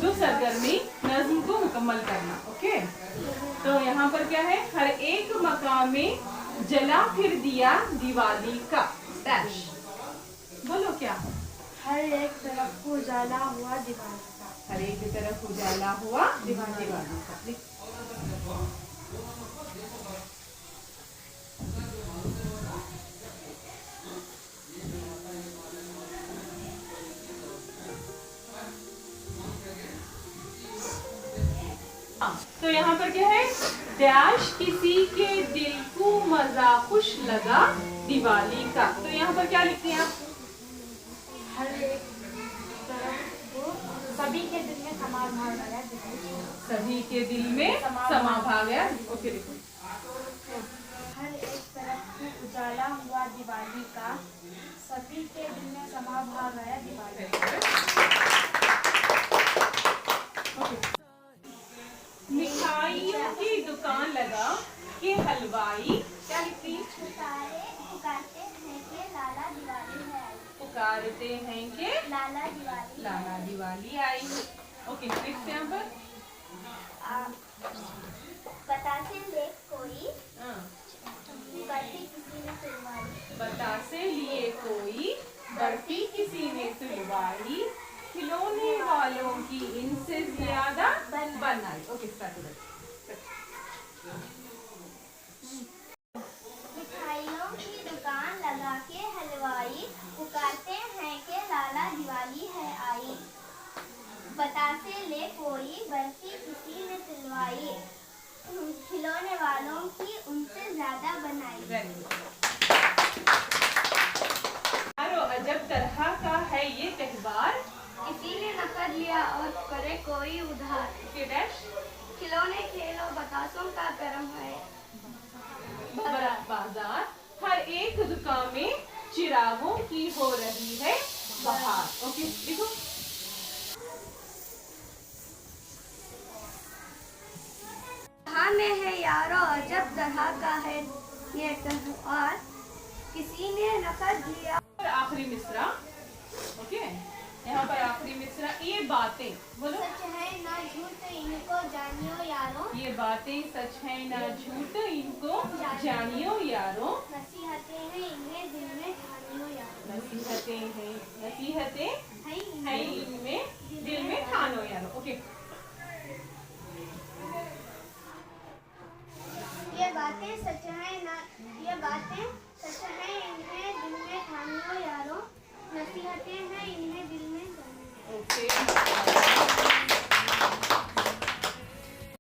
उर्दू सरगर्मी नज्म को मुकम्मल करना। ओके, तो यहाँ पर क्या है, हर एक मकाम में जला फिर दिया दिवाली का डैश। बोलो क्या? हर एक तरफ उजाला हुआ दिवाली का। हर एक तरफ उजाला हुआ दिवाली का। तो यहाँ पर क्या है, डैश किसी के दिल को मजा खुश लगा दिवाली का। तो यहाँ पर क्या लिखते हैं आप? हर एक तरफ वो सभी के दिल में समा भा गया दिवाली। सभी के दिल में समा भा गया। ओके देखो, हर एक तरफ उजाला हुआ दिवाली का, सभी के दिल में समा भा गया दिवाली का। मिठाइयों की दुकान लगा के हलवाई क्या लिखती है? पुकारते हैं कि लाला दिवाली है आई। पुकारते हैं कि लाला दिवाली लाला दिवाली आई। ओके, नेक्स्ट यहाँ पर बतासे ले कोई हाँ, बर्फी किसी ने सिलवाई। बतासे लिए कोई बर्फी किसी ने सिलवाई, खिलौने वालों की इनसे ज्यादा बनाई। ओके, स्टार्ट हो गया। मिठाइयों की दुकान लगा के हलवाई, पुकारते हैं कि लाला दिवाली है आई। बतासे ले कोई बर्फी किसी ने सिलवाई, खिलौने वालों की उनसे ज्यादा बनाई। Very good. अजब तरह का है ये त्योहार, किसी ने न कर लिया और करे कोई उधार। के डैश खिलौने खेलो बतासों का करम है। बाजार, हर एक दुकान में चिरागों की हो रही है बहार। ओके देखो, कहाँ में है यारो अजब तरह का है ये त्योहार, किसी ने न कर लिया। आखिरी मिसरा। ओके, यहाँ पर आखिरी मिसरा, ये बातें बोलो। सच है ना झूठ इनको जानियो यारो, ये बातें सच है ना झूठ इनको जानियो यारो, नसीहतें हैं इन्हें दिल में ठानियो यारो। नसीहतें हैं इनमें दिल में ठानो यारो। ओके, ये बातें सच है ना, ये बातें सच है इन्हें दिल में ठानियो यारो, नसीहतें हैं इन्हें दिल में जानियो। ओके।